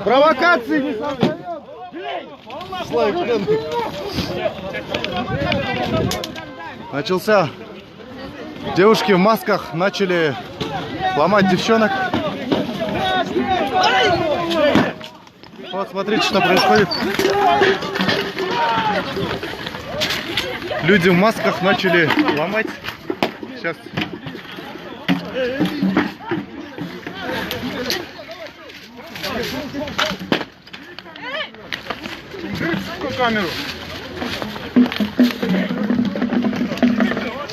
Провокации не создаем. Начался. Девушки в масках начали ломать девчонок. Вот смотрите, что происходит. Люди в масках начали ломать. Сейчас. Камеру.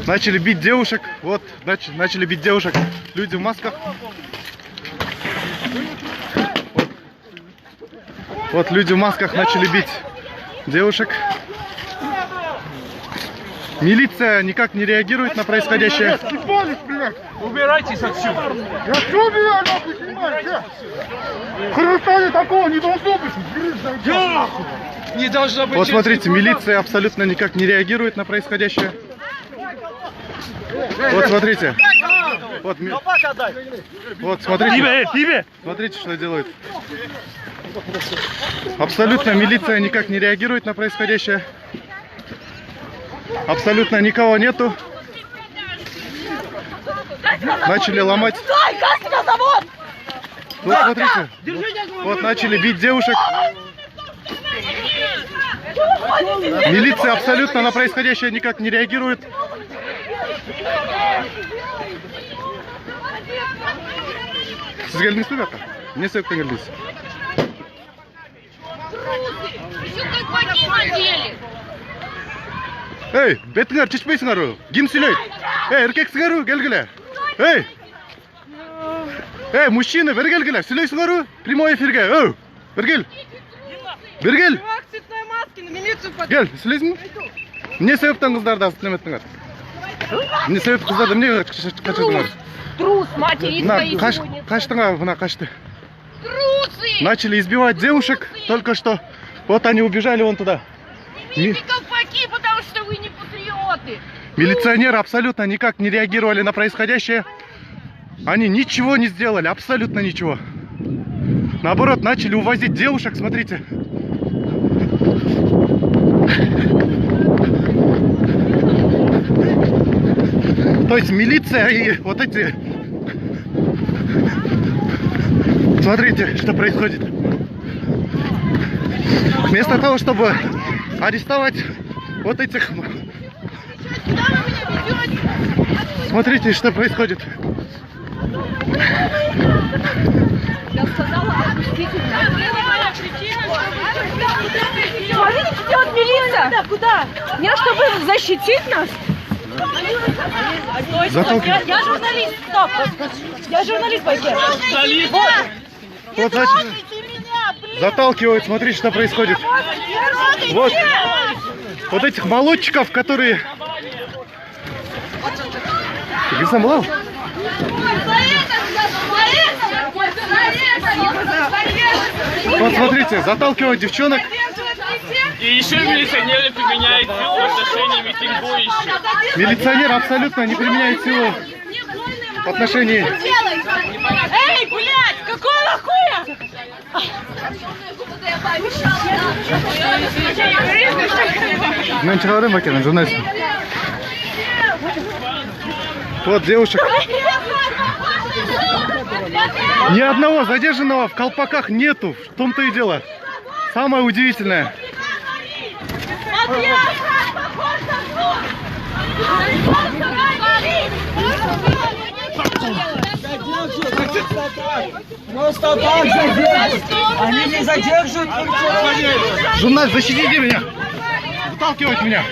Начали бить девушек. Вот, начали бить девушек. Люди в масках. Вот люди в масках начали бить девушек. Милиция никак не реагирует на происходящее. Убирайтесь отсюда. Я что убираю, нахуй, снимаю? В Кыргызстане такого не должно быть. Не должно быть. Вот смотрите, милиция абсолютно никак не реагирует на происходящее. Вот смотрите. Вот смотрите. Смотрите, что делают. Абсолютно милиция никак не реагирует на происходящее. Абсолютно никого нету. Начали ломать. Вот смотрите. Вот начали бить девушек. Милиция абсолютно на происходящее никак не реагирует. Siz geldiniz mi baka? Ne sebepten geldiniz? Эй, бетіңер шешпейсіңер ау. Кім сөйлейді? Эй, еркексіңер ау, келгіле. Эй! Эй, мужчина, бер келгіле. Сөйлейсіңер ау? Прямой эфирге. Ау, бер кел. Бер кел. Кел, сөйлейсің? Не себептен қыздарды асыптеметтіңер? Не себеп қыздарды не қашырдыңар? Трус, материнская сегодня. Қаштыңа, мына қашты. Трусы! Начали избивать девушек только что. Вот они убежали вон туда. Не колпаки, потому что вы не патриоты. Милиционеры абсолютно никак не реагировали на происходящее. Они ничего не сделали, абсолютно ничего. Наоборот, начали увозить девушек, смотрите. То есть милиция и вот эти... Смотрите, что происходит. Вместо того, чтобы арестовать вот этих... Смотрите, что происходит. Я сказала, отпустите меня. Смотрите, идет милиция. Да, куда? Нет, чтобы защитить нас. Я журналист, стоп. Я журналист, пойдем. Вот, значит, заталкивают, смотрите, что происходит. Вот этих молодчиков, которые... Ты сам лал? Вот смотрите, заталкивают девчонок. И еще милиционеры применяют силу в отношении митингующих. Милиционер абсолютно не применяет силу в отношении... Эй, блядь, какого хуя? Ну, ничего, Макина, журналист. Вот девушек. Ни одного задержанного в колпаках нету. В том-то и дело. Самое удивительное. Просто так задерживают. Они не задерживают. Журналист, защитите меня. Выталкивают меня.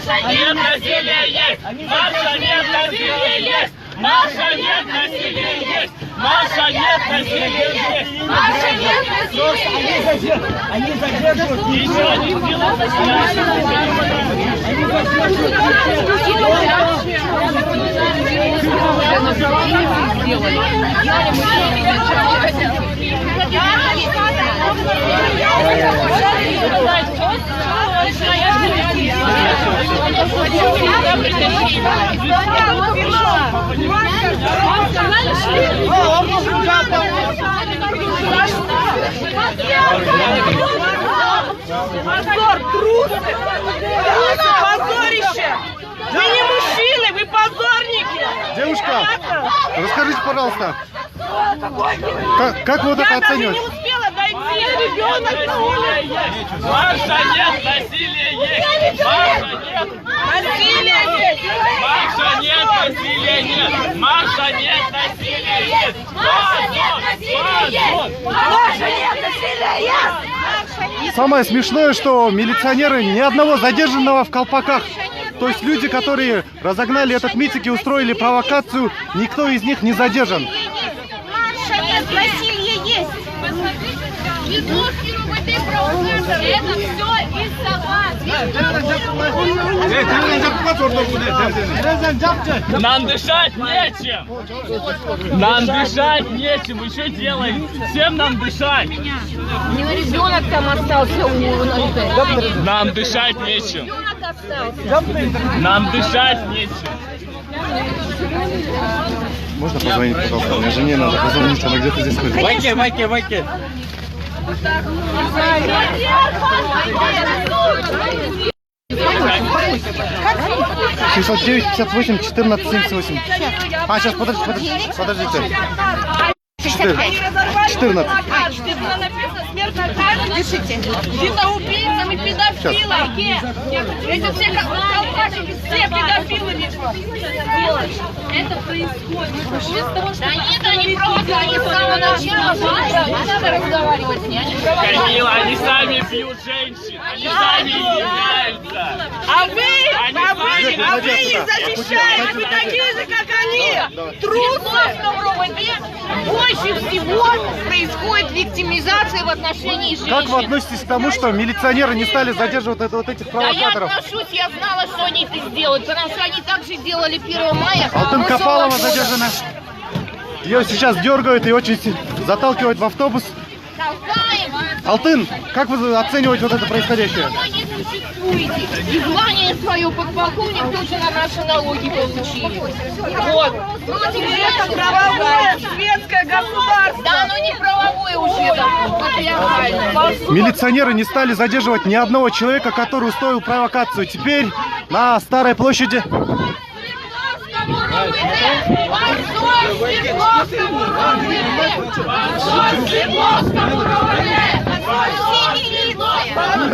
Нет насилия есть! Маша, нет насилия есть! Маша, нет насилия есть! Маша, нет насилия есть! Маша, нет насилия есть! Они задерживают. Ничего не сделали. Позорище! Вы не мужчины, вы позорники! Девушка, расскажите, пожалуйста, как вы вот это Я даже не оцениваете? успела дойти, ребенок на улице! Маша, нет, насилие есть! Маша, нет! Насилие есть! Маша, нет, насилия нет! Маша, нет, насилия есть! Маша, нет, насилия есть! Маша, нет, насилия есть! Самое смешное, что милиционеры ни одного задержанного в колпаках. То есть люди, которые разогнали этот митинг и устроили провокацию, никто из них не задержан. Маша, нет, насилие есть! Это все из-за вас. Нам дышать нечем! Нам дышать нечем! Вы что делаете? Всем нам дышать! У него ребенок там остался у Нам дышать нечем! Нам дышать нечем! Можно позвонить, пожалуйста? Мне жене надо позвонить, она где-то здесь ходит. Вайки! 609 58 14 78. А, сейчас, подождите. 14. А, 14 написано смертная казнь. Пишите. Где-то убийцам и педофилам. Эти все колпачики, все педофилы. Это происходит. Да нет, они просто, они с самого начала, не надо разговаривать с ними. Камила, они сами бьют женщин! Они сами ими являются! А вы их защищаете, вы такие же, как они. Трусы. Больше всего происходит виктимизация в отношении женщин. Как вы относитесь к тому, что милиционеры не стали задерживать вот этих Да я провокаторов? отношусь, я знала, что они это сделают, потому что они так же делали 1 мая. Алтын но Капалова солнце задержана. Ее сейчас дергают и очень заталкивают в автобус. толкаем. Алтын, как вы оцениваете вот это происходящее? Вы не существуете. И звание свое подполковник тоже на наши налоги получили. Вот. Это правовое светское государство. Да, оно не правовое уже, это патриархальное. Милиционеры не стали задерживать ни одного человека, который устроил провокацию. Теперь на Старой площади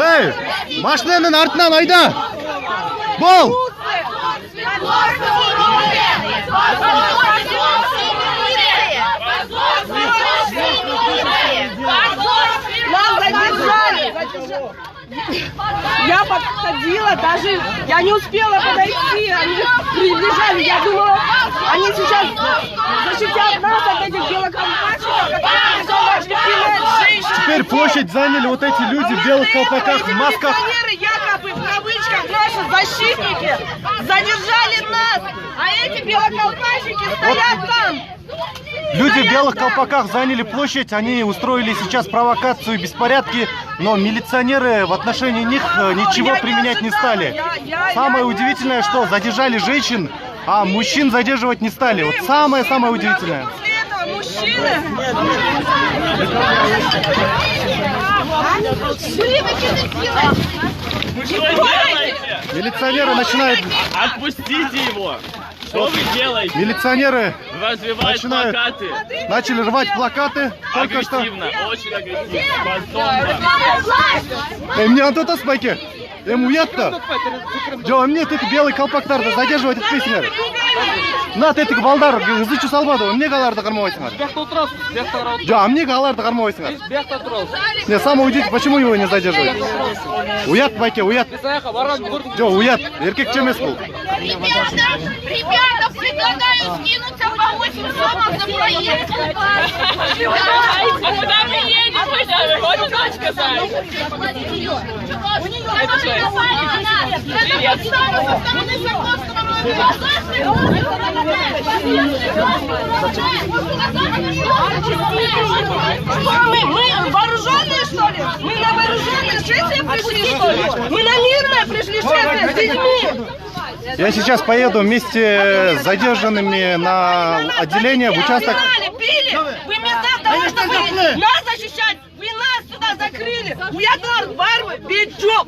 эй, машинаның артынан айда! Бол! Я подходила, даже я не успела подойти, они приближали, я думала, они сейчас защитят нас от этих белокомпачиков, которые пинают женщин. Теперь площадь заняли вот эти люди в белых колпаках, в масках. Милиционеры, якобы в кавычках наши защитники, задержали нас, а эти белоколпачики стоят там. Люди в белых колпаках заняли площадь, они устроили сейчас провокацию и беспорядки, но милиционеры в отношении них ничего применять не стали. Самое удивительное, что задержали женщин, а мужчин задерживать не стали. Вот самое-самое удивительное. После этого мужчины... Вы что делаете? Милиционеры начинают... Отпустите его! Что вы делаете? Милиционеры Развивают начинают... плакаты. начали рвать плакаты. Только что... Агрессивно, очень агрессивно. Позорно. Мне он тут спайки. Уят-то. Джо, мне тут белый колпактарды задерживать etпейсіңер. На тетик балдар, ызычу салмады. Мне галарды қармауайсыңар. Джо, мне галарды қармауайсыңар. Не, самое удивительное, почему его не задерживают? Уят, байке, уят. Джо, уят. Еркек чемес был. Ребята, предлагаю скинуться по 8 сомов за проезд. А куда мы едем? Можно дочь сказать? Это что? Мы вооруженные, что ли? Мы на вооруженное шествие пришли, что ли? Мы на мирное пришли шествие с детьми. Я сейчас поеду вместе с задержанными на отделение в участок. Били! Вы вместо того, чтобы нас защищать, вы нас сюда закрыли. Уятlar var mı? Bir çok.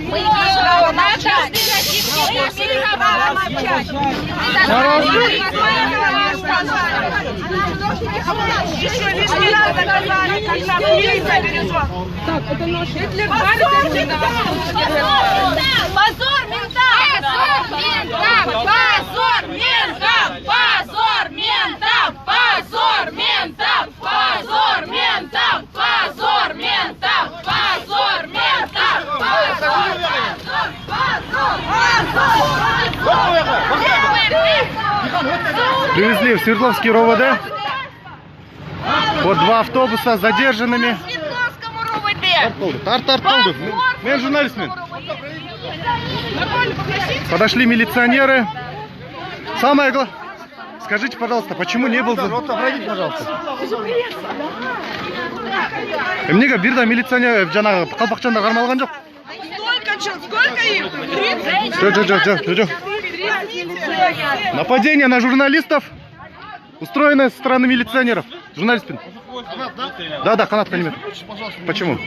Мы имеем право молчать. Мы имеем право молчать. Еще лишний раз доказали, как нас милиция бережет. Так, это наш Гитлер. Позор ментам! Позор ментам! Позор ментам! Позор ментам! Позор ментам! Позор ментам! Позор ментам! Привезли в Свердловский РОВД. Вот 2 автобуса с задержанными. Тартар-толды. Мен журналистмен. Подошли милиционеры. Самое главное. Скажите, пожалуйста, почему не был... Вот обратите, пожалуйста. Эмнеге бирда милиционер жанагы калпакчандар кармалган жок? Сколько их? 30? Жо. Нападение на журналистов устроено со стороны милиционеров. Журналистпен. Да, канат калимет. Почему?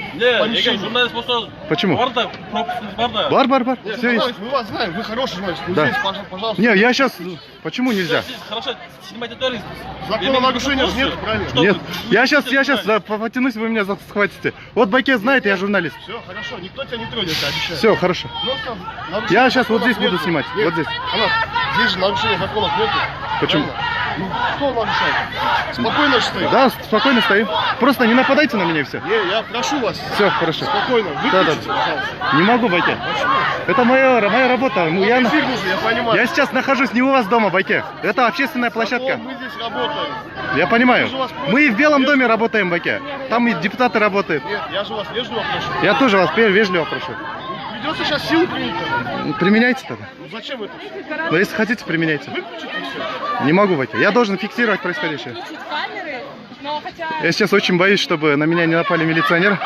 Почему? Бар. Все есть. Мы вас знаем, вы хороший журналист. Да. Здесь, пожалуйста. Не, я сейчас... Почему нельзя? Хорошо, снимайте террорист. Закон о нарушении же нет, правильно? Нет, я сейчас потянусь, вы меня схватите. Вот Байке знает, я журналист. Все, хорошо, никто тебя не тронет, я обещаю. Все, хорошо. Просто Я сейчас вот здесь законов буду нету. снимать. Нет, Вот здесь. Анат, здесь же нарушения законов нету. Почему? Правильно? Ну, кто нарушает? Спокойно же стоит. Да, спокойно стоим. Просто не нападайте на меня и все. Не, я прошу вас. Все, хорошо. Спокойно, выключите, пожалуйста. Не могу, Байке. Это моя работа. Ну, Я понимаю. я сейчас нахожусь не у вас дома, Байке. Это общественная площадка. Мы здесь работаем. Я понимаю. Я же вас прошу. Мы в Белом доме работаем, Байке. Там и депутаты работают. Нет, я же вас вежливо прошу. Я тоже вас вежливо прошу. Придется сейчас силу применить тогда. Применяйте тогда. Ну, зачем это? Но если хотите, применяйте. Выключите и все. Не могу, Байке. Я должен фиксировать происходящее. Я сейчас очень боюсь, чтобы на меня не напали милиционеры.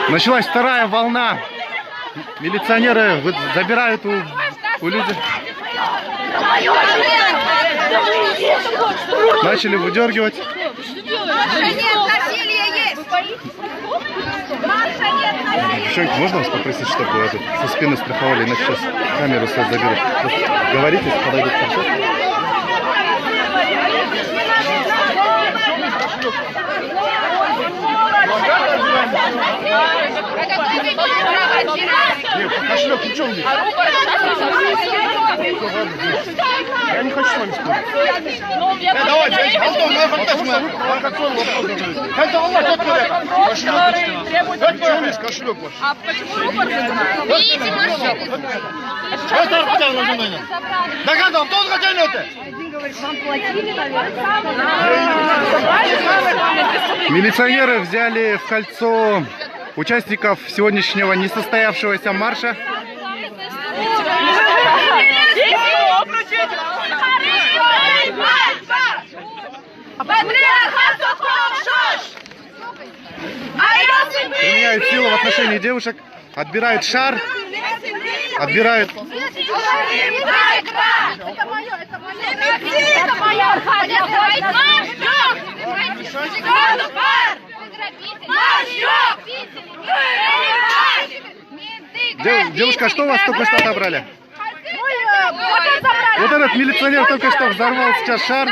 Началась вторая волна. Милиционеры забирают у людей. Начали выдергивать. Девчонки, можно вас попросить, чтобы со спины страховали, иначе сейчас камеру все заберут. Говорите, если подойдут хорошо. Нет, кошелек при чем здесь? Я не хочу с вами спорить. Давайте, Антон, провокационный вопрос задаю. Кошелек при чем здесь кошелек ваш? А почему рупор забирают? Видите машины? Это хотел на журнале. Догадал, кто хотел это? Милиционеры взяли в кольцо участников сегодняшнего несостоявшегося марша. Применяют силу в отношении девушек, отбирают шар, отбирают... Девушка, что у вас только что отобрали? Вот этот милиционер только что взорвал сейчас шар.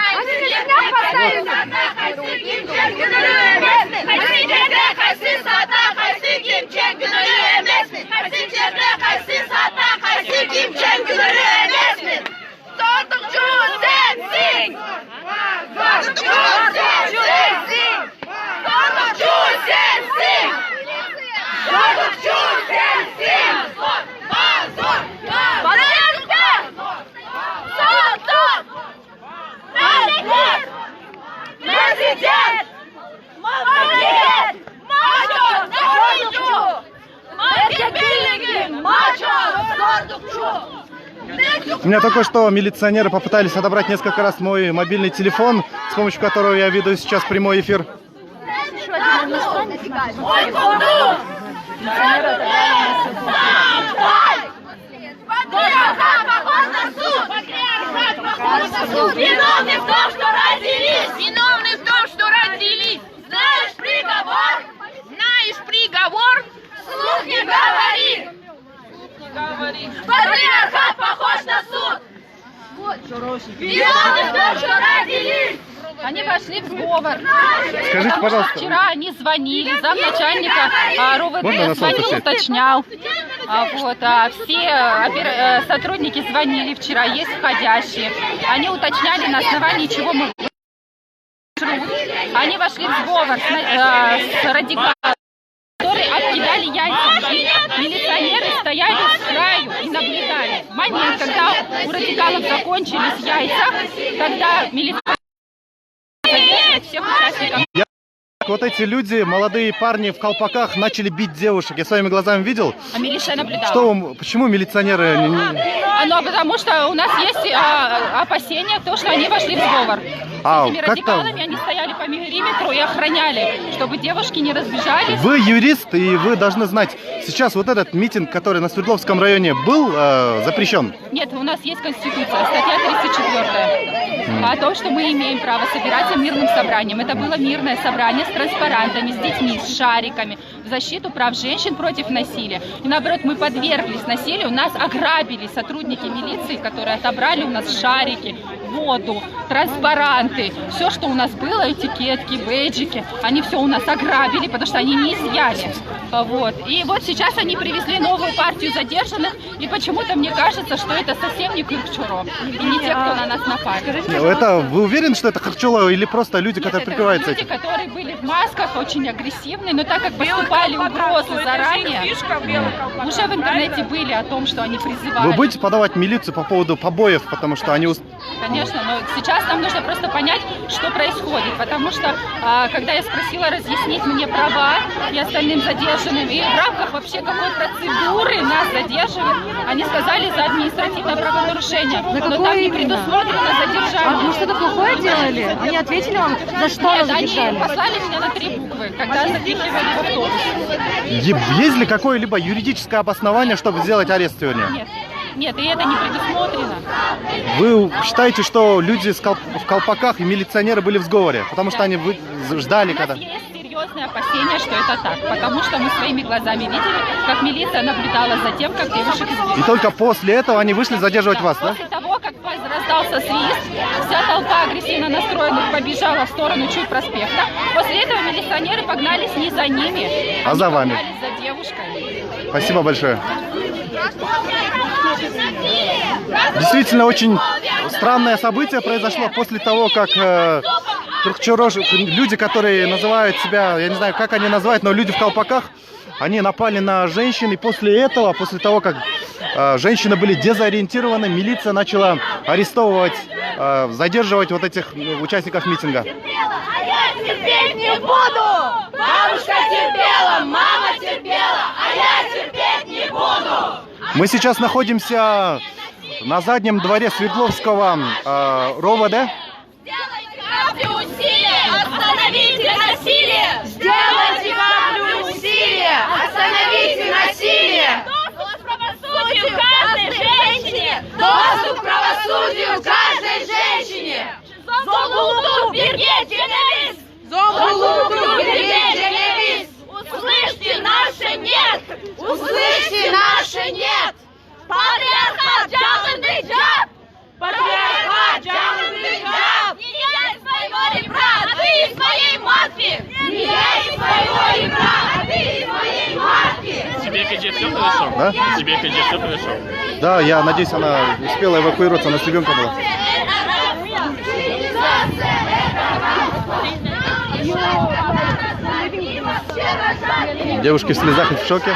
У меня только что милиционеры попытались отобрать несколько раз мой мобильный телефон, с помощью которого я веду сейчас прямой эфир. Виновны в том, что родились! Знаешь приговор? Говори. Патриархат похож на суд. Миллионы тоже родились. Они вошли в сговор. Скажите, пожалуйста. Вчера они звонили, замначальника РОВД звонил, уточнял. Все сотрудники звонили вчера, есть входящие. Они уточняли, на основании чего мы... Они вошли в сговор с радикалами, которые обкидали яйца. Милиционеры стояли с краю и наблюдали. В момент, когда у радикалов закончились яйца, тогда милиционеры задерживают всех участников. Вот эти люди, молодые парни в колпаках, начали бить девушек. Я своими глазами видел. А милиция наблюдала. Почему милиционеры... Потому что у нас есть опасения, то, что они вошли в сговор. С этими радикалами они стояли по периметру и охраняли, чтобы девушки не разбежались. Вы юрист, и вы должны знать, сейчас вот этот митинг, который на Свердловском районе был запрещен? Нет, у нас есть Конституция, статья 34, о том, что мы имеем право собираться мирным собранием. Это было мирное собрание с транспарантами, с детьми, с шариками, в защиту прав женщин против насилия. И наоборот, мы подверглись насилию, нас ограбили сотрудники милиции, которые отобрали у нас шарики, воду, транспаранты, все, что у нас было, этикетки, бейджики, они все у нас ограбили, потому что они не изъяли. И вот сейчас они привезли новую партию задержанных, и почему-то мне кажется, что это совсем не Кырчуро, и не те, кто на нас напали. Вы уверены, что это Кырчуро или просто люди, которые прикрываются этим? Люди, которые были в масках, очень агрессивные, но так как поступали угрозы заранее, уже в интернете были о том, что они призывали. Вы будете подавать милицию по поводу побоев, потому что они... Конечно, но сейчас нам нужно просто понять, что происходит, потому что, когда я спросила разъяснить мне права и остальным задержанным, и в рамках вообще какой процедуры нас задерживают, они сказали за административное правонарушение, но там не предусмотрено задержание. А вы что-то плохое делали? Они ответили вам, за что вас задержали? Они послали меня на 3 буквы, когда запихивали в автобус. Есть ли какое-либо юридическое обоснование, чтобы сделать арест сегодня? Нет. Нет, и это не предусмотрено. Вы считаете, что люди в колпаках и милиционеры были в сговоре? Потому что они ждали, когда... У нас есть серьезные опасения, что это так. Потому что мы своими глазами видели, как милиция наблюдала за тем, как девушек избили. И только после этого они вышли задерживать вас, да? После того, как раздался свист, вся толпа агрессивно настроенных побежала в сторону Чуй проспекта. После этого милиционеры погнались не за ними, а за вами. Погнались за девушкой. Спасибо большое. Действительно, очень странное событие произошло после того, как люди, которые называют себя, я не знаю, как они называют, но люди в колпаках, они напали на женщин, и после этого, после того, как женщины были дезориентированы, милиция начала арестовывать, задерживать вот этих участников митинга. А я терпеть не буду! Бабушка терпела, мама терпела, а я терпеть не буду! Мы сейчас находимся на заднем дворе Свердловского РОВД. Сделайте каплю усилия! Остановите насилие! Сделайте каплю усилия! Остановите насилие! Доступ к правосудию каждой женщине! Доступ к правосудию каждой женщине! Золоту бергетелевис! Золоту бергетелевис! Услышьте наше нет! Услышьте наше нет! Патриархат жалобный джаб! Патриархат жалобный джаб! Не яй своего ребра, а ты из моей матки! Не яй своего ребра, а ты из моей матки! Тебе КД все хорошо? Да? Тебе КД все хорошо? Да, я надеюсь, она успела эвакуироваться, она с ребенком была. Девушки в слезах и в шоке.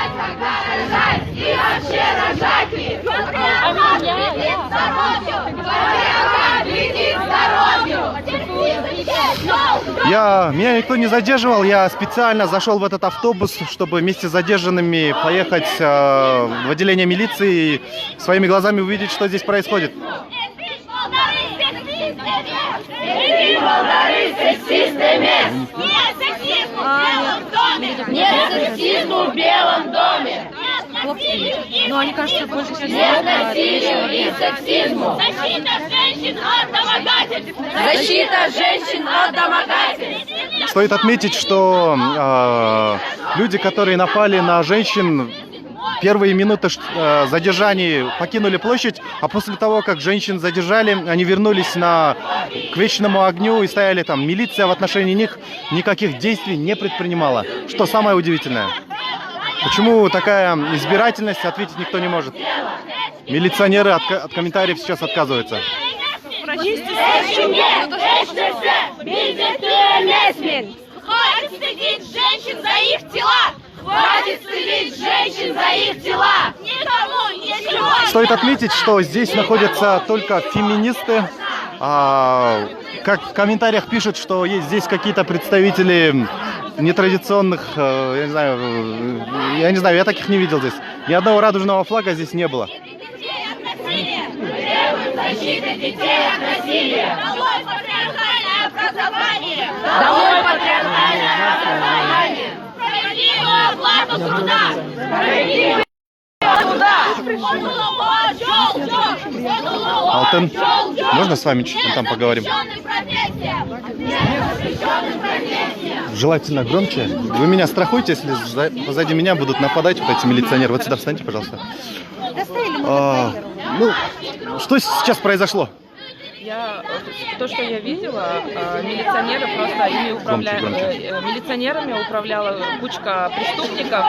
Меня никто не задерживал, я специально зашел в этот автобус, чтобы вместе с задержанными поехать в отделение милиции и своими глазами увидеть, что здесь происходит. Нет сексизму в Белом доме! Ну, они, кажется, больше сейчас... Нет насилию и сексизму! Защита женщин от домогательств! Защита женщин от домогательств! Стоит отметить, что люди, которые напали на женщин, первые минуты задержаний покинули площадь, а после того, как женщин задержали, они вернулись к вечному огню и стояли там. Милиция в отношении них никаких действий не предпринимала. Что самое удивительное. Почему такая избирательность, ответить никто не может. Милиционеры от комментариев сейчас отказываются. Хватит стыдить женщин за их тела! Хватит стыдить женщин за их тела! Никому ничего! Стоит отметить, что здесь находятся только феминисты. Как в комментариях пишут, что есть здесь какие-то представители нетрадиционных, я не знаю, я таких не видел здесь. Ни одного радужного флага здесь не было. Защита детей от насилия! Долой патриархальное образование! Долой патриархальное образование! Справедливую оплату труда! Справедливую труда! Алтын, можно с вами чуть там поговорим? Желательно громче. Вы меня страхуйте, если позади меня будут нападать вот эти милиционеры. Вот сюда встаньте, пожалуйста. Что сейчас произошло? То, что я видела, милиционеры просто милиционерами управляла кучка преступников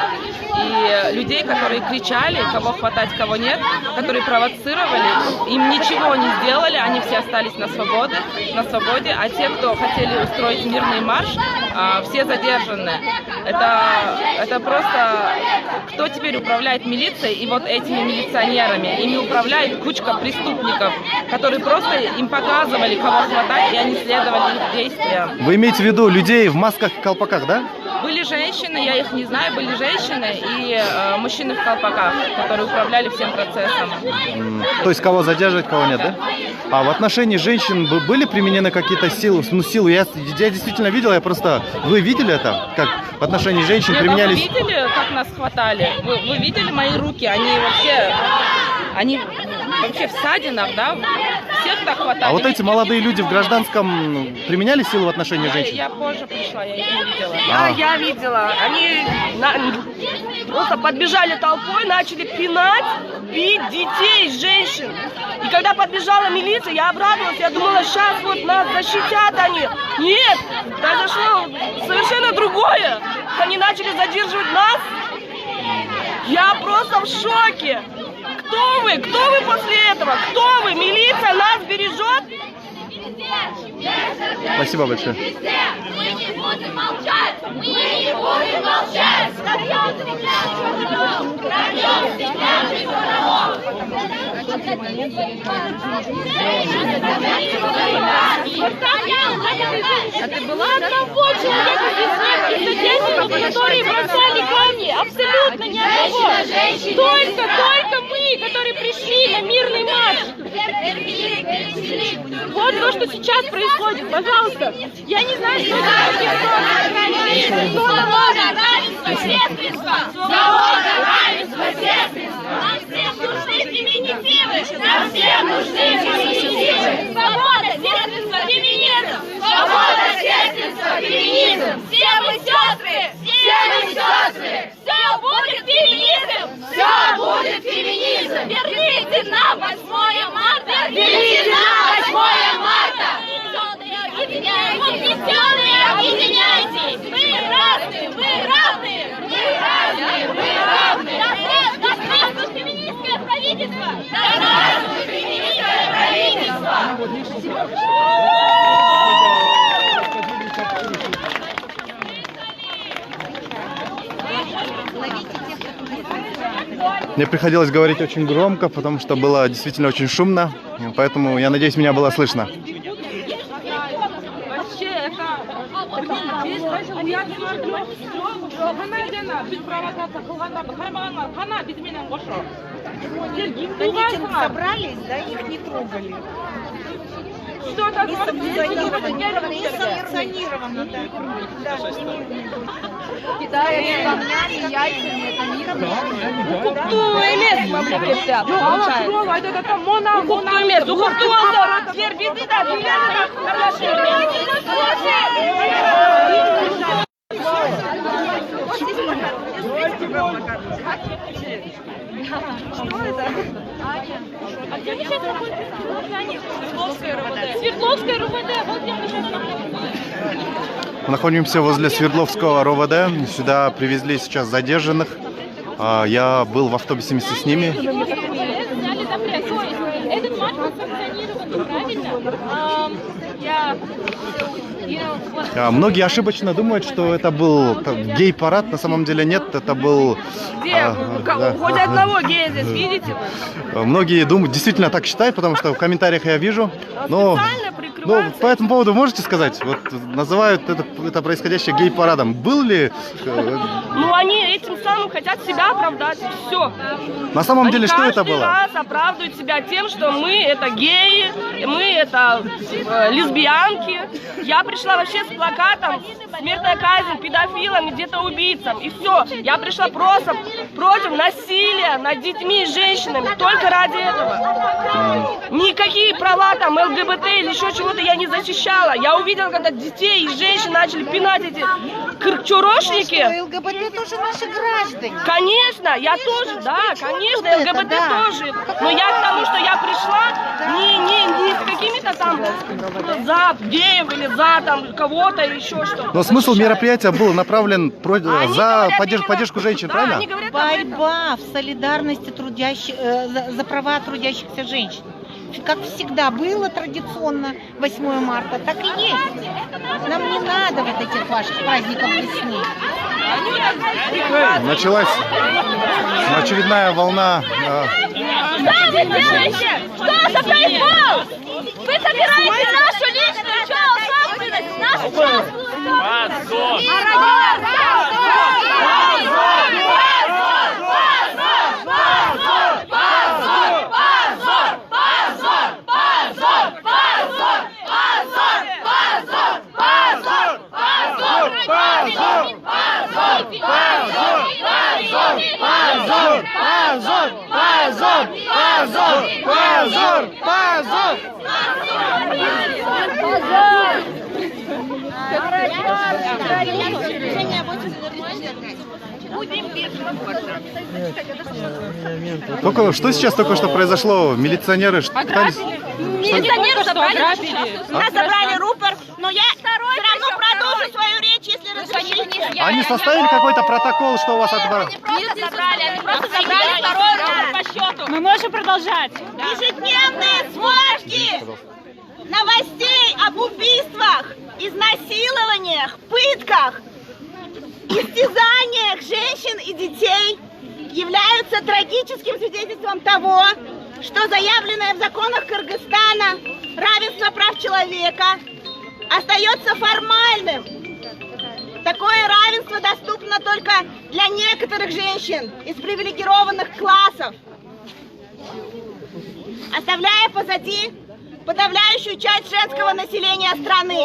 и людей, которые кричали, кого хватать, кого нет, которые провоцировали, им ничего не сделали, они все остались на свободе, а те, кто хотели устроить мирный марш, все задержаны. Это просто кто теперь управляет милицией и вот этими милиционерами? Ими управляет кучка преступников, которые просто им показывали, кого хватать, и они следовали их действиям. Вы имеете в виду людей в масках и колпаках, да? Были женщины, я их не знаю, были женщины и мужчины в колпаках, которые управляли всем процессом. То есть кого задерживать, кого нет, да? А в отношении женщин были применены какие-то силы? Ну, я действительно видел, Вы видели это? Как в отношении женщин применялись? Вы видели, как нас хватали? Вы видели мои руки? Они вообще в ссадинах, да? Всех так хватали. А вот эти молодые люди в гражданском применяли силу в отношении женщин? Я позже пришла, я их не видела. Я видела. Они просто подбежали толпой, начали пинать, бить детей, женщин. И когда подбежала милиция, я обрадовалась, я думала, сейчас вот нас защитят они. Нет, произошло совершенно другое. Они начали задерживать нас. Я просто в шоке. Кто вы? Кто вы после этого? Кто вы? Милиция нас бережет? Спасибо большое. Мы не будем молчать! Мы не будем молчать! А ты была одного человека без студентов, которые бросали камни? Абсолютно ни одного. Только мы, которые пришли на мирный марш. Вот то, что сейчас происходит, пожалуйста. Я не знаю, что это. Свобода, равенство, сестринство! Свобода, равенство, сестринство! Нам всем нужны феминитивы! Нам всем нужны феминитивы! Свобода, сестринство, феминизм! Свобода, сестринство, феминизм! Все мы сестры! Все мы сестры! Все будет феминизм! Все будет феминизм! Верните нам 8 марта! Верните нам 8 марта! Объединяйтесь! Объединяйтесь! Мы равны! Мы равны! Мы равны! Мы равны! Да здравствует феминистское правительство! Да здравствует феминистское правительство! Мне приходилось говорить очень громко, потому что было действительно очень шумно, поэтому, я надеюсь, меня было слышно. Они собрались, да, их не трогали. Что такое? Несанкционированно, да. Hukuklu emez memlekette получается. Hukuklu emez. Hukuklu olsa diğer bizi de kardeşim. А где мы сейчас находимся? Свердловская РУВД. Вот где мы сейчас находимся. Мы находимся возле Свердловского РОВД. Сюда привезли сейчас задержанных. Я был в автобусе вместе с ними. Сняли запрет. То есть этот марш был санкционирован, правильно? Многие ошибочно думают, что это был гей-парад. На самом деле нет, это был... Где? Хоть одного гея здесь видите вы? Многие думают, действительно так считают, потому что в комментариях я вижу. Но, по этому поводу можете сказать? Вот называют это происходящее гей-парадом. Был ли... Ну, они этим самым хотят себя оправдать, и все. На самом деле, что это было? Они каждый раз оправдывают себя тем, что мы это геи, мы это лесбиянки. Я пришла вообще с плакатом «Смертная казнь педофилам и где-то убийцам». И все. Я пришла просто против насилия над детьми и женщинами. Только ради этого. Никакие права там ЛГБТ или еще чего-то я не защищала. Я увидела, когда детей и женщин начали пинать эти чурошники. ЛГБТ тоже наши граждане. Конечно, я тоже, да, конечно, ЛГБТ тоже. Но я к тому, что я пришла не с какими-то там за геев или за там кого-то или еще что-то. Но смысл мероприятия был направлен за поддержку женщин, правильно? Борьба в солидарности за права трудящихся женщин. Как всегда было традиционно 8 марта, так и есть. Нам не надо вот этих ваших праздников весны. Началась очередная волна. Что вы делаете? Что за произвол? Вы собираете нашу личную собственность, нашу частную собственность. Что сейчас только что произошло? Милиционеры пытались... Милиционеры забрали рупор, но я все равно продолжу свою речь, если разрешите. Они составили какой-то протокол, что у вас отбрали? Они просто забрали второй рупор по счету. Мы можем продолжать. Ежедневные сводки новостей об убийствах, изнасилованиях, пытках, истязаниях женщин и детей являются трагическим свидетельством того, что заявленное в законах Кыргызстана равенство прав человека остается формальным. Такое равенство доступно только для некоторых женщин из привилегированных классов, оставляя позади подавляющую часть женского населения страны.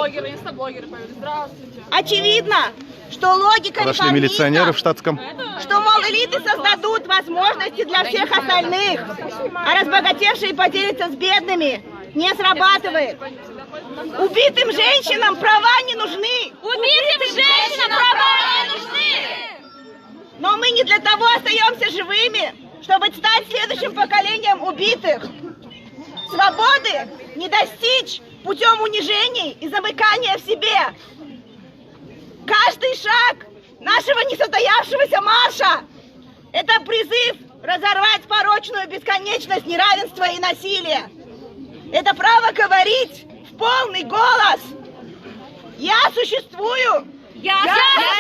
Очевидно, что логика Подошли милиционеры в штатском. что, мол, элиты создадут возможности для всех остальных, а разбогатевшие поделятся с бедными, не срабатывает. Убитым женщинам права не нужны. Убитым женщинам права не нужны. Но мы не для того остаемся живыми, чтобы стать следующим поколением убитых. Свободы не достичь путем унижений и замыкания в себе. Каждый шаг нашего несостоявшегося марша – это призыв разорвать порочную бесконечность неравенства и насилия. Это право говорить в полный голос. Я существую. Я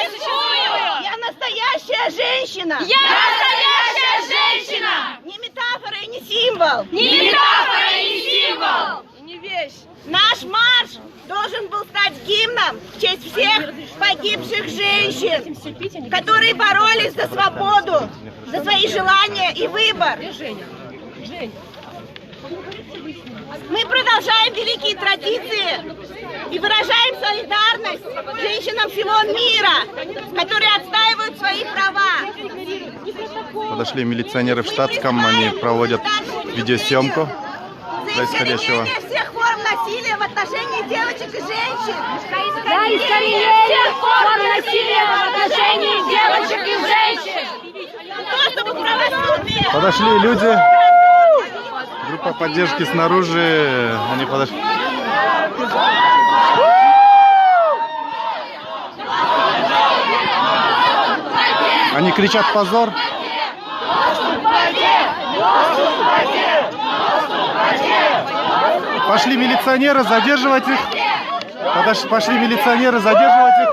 существую. Я настоящая женщина. Я настоящая женщина. Не метафора и не символ. Не метафора и не символ. Не вещь. Наш марш должен был стать гимном в честь всех погибших женщин, которые боролись за свободу, за свои желания и выбор. Мы продолжаем великие традиции и выражаем солидарность женщинам всего мира, которые отстаивают свои права. Подошли милиционеры в штатском, они проводят видеосъемку происходящего. Всех форм насилия в отношении девочек и женщин. За искоренение всех форм насилия в отношении девочек и женщин. чтобы правосудие. Подошли люди. Группа поддержки снаружи. Они подошли. Они кричат позор. Пошли милиционеры задерживать их. Пошли милиционеры задерживать их.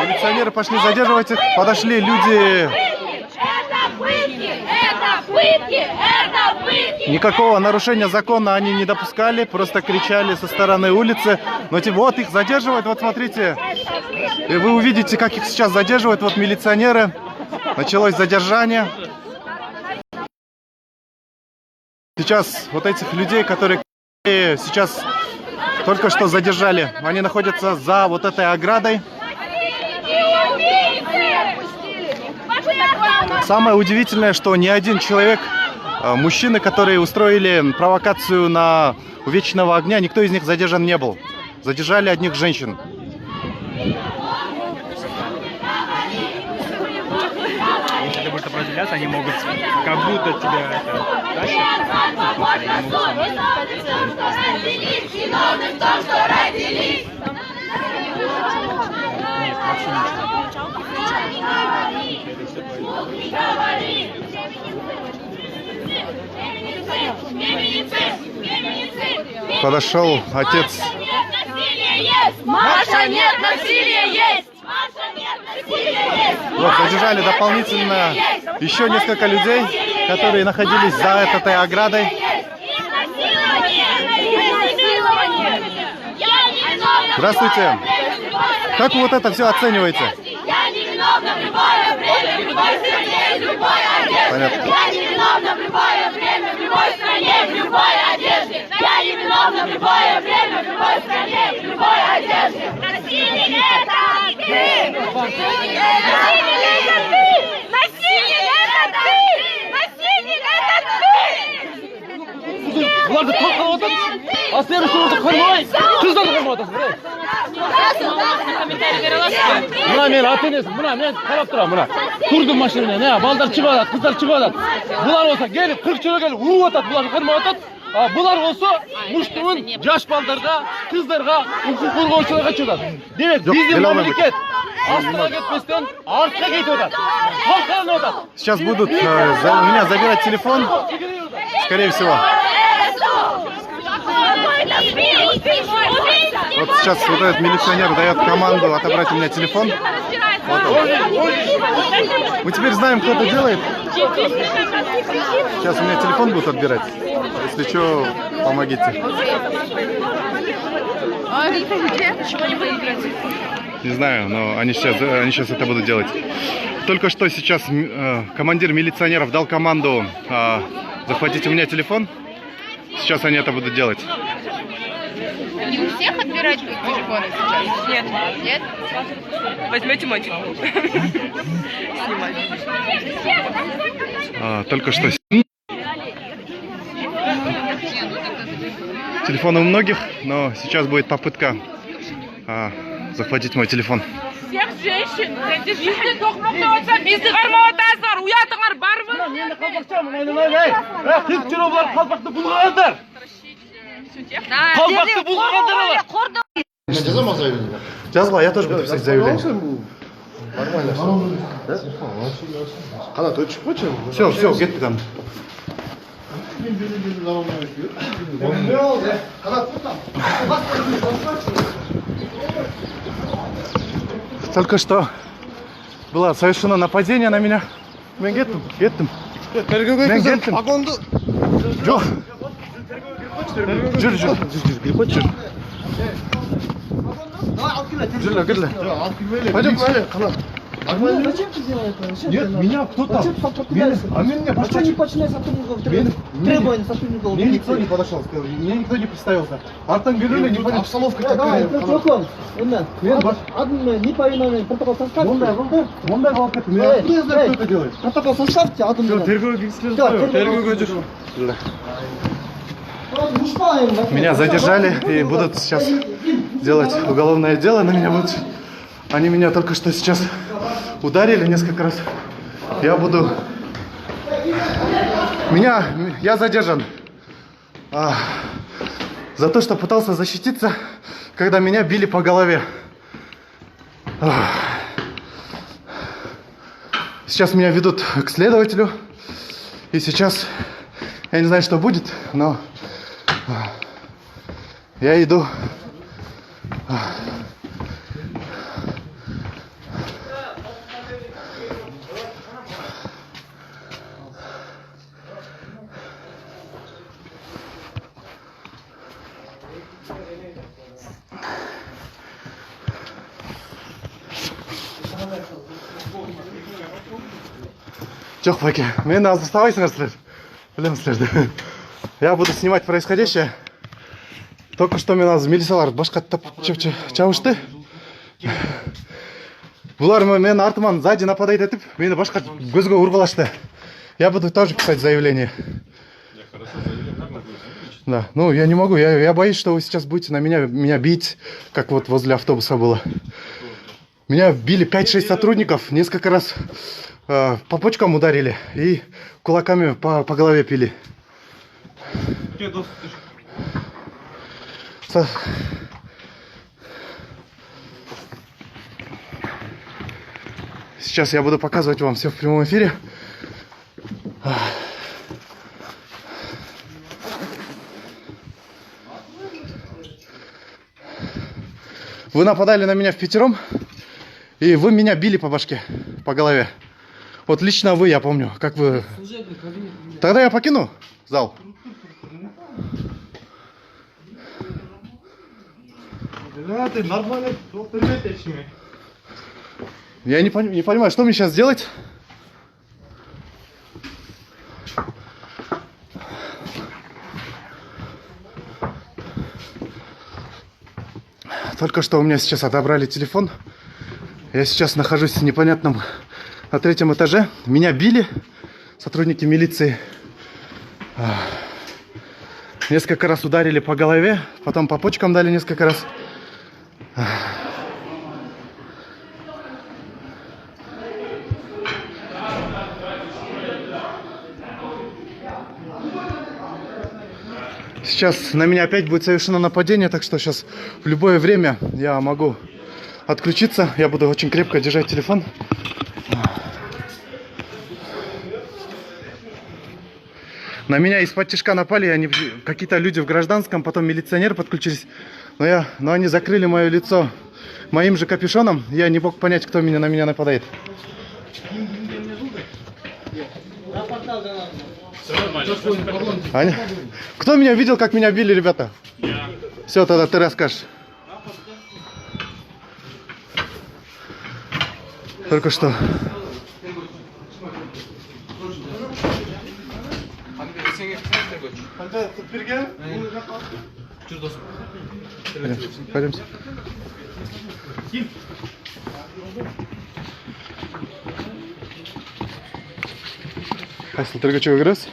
Милиционеры пошли задерживать их. Подошли люди. Никакого нарушения закона они не допускали, просто кричали со стороны улицы. Но вот их задерживают, вот смотрите. И вы увидите, как их сейчас задерживают. Вот милиционеры. Началось задержание. Сейчас вот этих людей, которые сейчас только что задержали, они находятся за вот этой оградой. Самое удивительное, что ни один человек, мужчины, которые устроили провокацию на у Вечного огня, никто из них задержан не был. Задержали одних женщин. Если ты будешь сопротивляться, они могут как будто тебя Нет, вообще ничего. Подошел отец. Маша, нет, насилие есть! Маша, нет, насилие есть! Вот, задержали дополнительно еще несколько людей, которые находились за этой оградой. Здравствуйте. Как вы вот это все оцениваете? Я невиновна в любое время, в любой стране, в любой одежде. Понятно. Я невиновна в любое время, в любой стране, в любой одежде. Я невиновна в любое время, в любой стране, в любой одежде. Насилие это ты! Насилие это ты! Насилие это ты! Насилие это ты! Bunlar da kalk kalk. Aslanı şurada koymayın. Kızlar da koymadı. Buna men atınız. Buna men qarab turam buna. Turdum maşinada. Ne? Balдар çıkıp kızlar çıkıp. Bular olsa gelip 40 kilo gelip urup atat. Bular kırmay atat. Bular olsa muştuğun yaş baldarga, kızlarga, hukuk korgоочуларга çıkıp. Demek bizim memleket астына кетпестен артқа кетіп атат. Халқаны атат. Сейчас будут у меня забирать телефон, скорее всего. Вот сейчас вот этот милиционер дает команду отобрать у меня телефон. Вот он. Мы теперь знаем, кто это делает. Сейчас у меня телефон будут отбирать. Если что, помогите. Не знаю, но они сейчас это будут делать. Только что сейчас командир милиционеров дал команду захватить у меня телефон. Сейчас они это будут делать. Не у всех отбирать телефоны сейчас? Нет. Нет? Возьмете мой телефон. Только что телефон у многих, но сейчас будет попытка захватить мой телефон. Всех женщин, бізді тоқмақты отса, бізді қармау атасыздар, ұятыңар бар ма? Мен de kalkacağım. Kız kilo bular kalpakta bulgaranlar. Kalpakta bulgaranlar. Жазба, я тоже буду писать заявление. Нормально. Канат өтшіп қойшы. Все, кетті там. Только что было совершено нападение на меня. Мен кеттім. Мен кеттім. Жоқ. Жүр. Жүр. Пойдем. Зачем ты сделал это? Нет, меня кто-то... А меня Почему не починай сотрудников? Требования сотрудников. Мне никто не подошел, сказал, мне никто не представился. Артем говорили, не понял. Обстановка такая. Не повиновен, протокол составьте. Мондай болып кетті. Мен не знаю, кто это делает. Протокол составьте, Меня задержали и будут сейчас делать уголовное дело, на меня будут Они меня только что сейчас ударили несколько раз. Я задержан за то, что пытался защититься, когда меня били по голове. Сейчас меня ведут к следователю. И сейчас я не знаю, что будет, но я иду. Жоқ, Баке, мені аз ұстамайсыңдар. Білемісіздер. Я буду снимать происходящее. Только что мен аз милициялар башқаттап чабышты. Бұлар мен артыман сзади нападает етіп, мені башқа көзге ұрғылашты. Я буду тоже писать заявление. Да, ну я не могу, я боюсь, что вы сейчас будете на меня бить, как вот возле автобуса было. Меня били 5-6 сотрудников, несколько раз по почкам ударили и кулаками по голове пили. Сейчас я буду показывать вам все в прямом эфире. Вы нападали на меня впятером, и вы меня били по башке, по голове. Вот лично вы, я помню, как вы... Тогда я покину зал. Я не понимаю, что мне сейчас делать? Только что у меня сейчас отобрали телефон. Я сейчас нахожусь в непонятном на 3-м этаже. Меня били сотрудники милиции. Несколько раз ударили по голове, потом по почкам дали несколько раз. Сейчас на меня опять будет совершено нападение, так что сейчас в любое время я могу отключиться. Я буду очень крепко держать телефон. На меня из-под тишка напали, какие-то люди в гражданском, потом милиционеры подключились. Но они закрыли мое лицо моим же капюшоном. Я не мог понять, кто на меня нападает. Кто меня видел, как меня били, ребята? Все, тогда ты расскажешь. Только что. Пойдемте. Айсыл Тергачева кіресіз?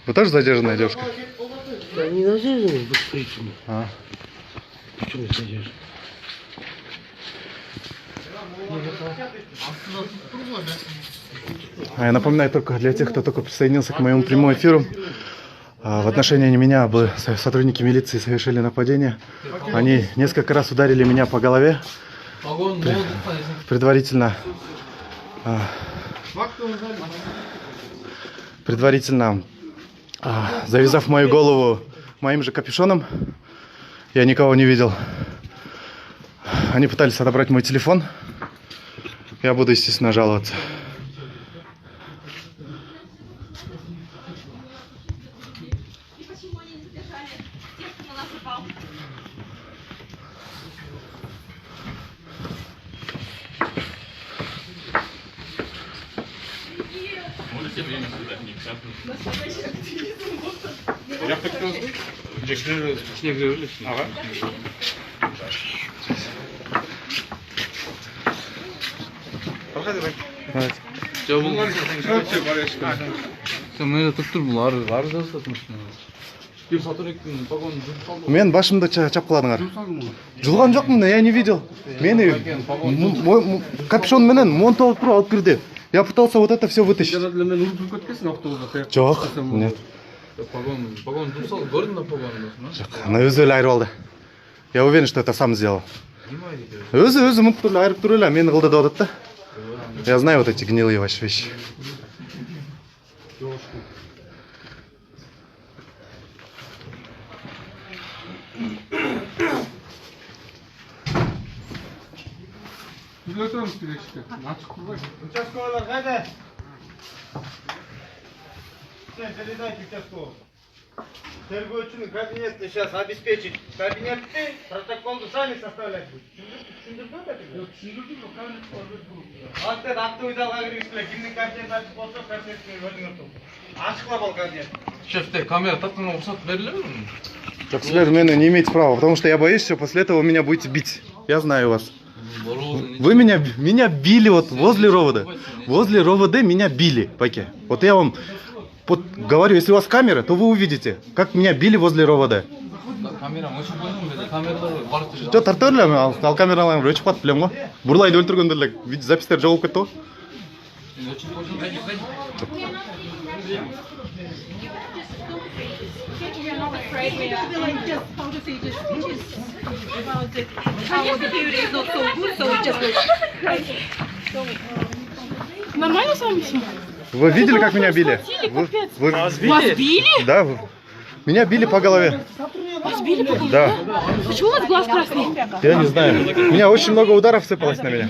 Вы тоже задержанная девушка? Я не задержанный, быстрее. Почему не задержанный? Я напоминаю только для тех, кто только присоединился к моему прямому эфиру. В отношении меня сотрудники милиции совершили нападение. Они несколько раз ударили меня по голове. Предварительно завязав мою голову моим же капюшоном. Я никого не видел. Они пытались отобрать мой телефон. Я буду, естественно, жаловаться. Я хотел снег завалить. Ага. Проходи, давай. Все, Мен тұр бұлар жазды машиналар. Кеп Сатуректің погонын жүріп салды. Мен башымды чапқыладыңар. Жұлған жоқпын, я не видел. Мені капюшон менен монталып тұрып алып кірді. Я пытался вот это все вытащить. Мен ұрып көткесің автобуста. Жоқ, нет. Погон жүріп салды, көрдің ба погонды? Жоқ, ана өзі өлі айырып алды. Я уверен, что это сам сделал. Өзі мүмкін түрлі айырып тұр өлі, мені қылды да одады да. Я знаю вот эти гнилые ваши вещи. Участковый қайда? Передайте участковому. Тергеушінің кабинетті сейчас обеспечить. Кабинетті протоколды сами составлять будете. Түсіндірді ме? Жоқ, түсіндірді ме? Кабинет ақтөйдалға кіргізілі. Кімнің кабинет ашып болса, кабинетке өзіңіз тұр. Ашықлап ал кабинет. Шефте, камера тартуына рұқсат берілі ме? Так, сэр, вы не имеете права, потому что я боюсь, что после этого вы меня будете бить. Я знаю вас. Вы меня били вот возле РОВД. Возле РОВД меня били, Паке. Вот я вам говорю, если у вас камера, то вы увидите, как меня били возле РОВД. Что, тартырли? Ал камераларым өчіп қат, білем ғой. Бұрлайды өлтіргендерлік, запистер жоғып кетті ғой. Нормально с вами все? Вы видели, как меня били? Вы Вас били? Да, меня били по голове. Вас били по голове? Да. Почему у вас глаз красный? Я не знаю. У меня очень много ударов сыпалось на меня.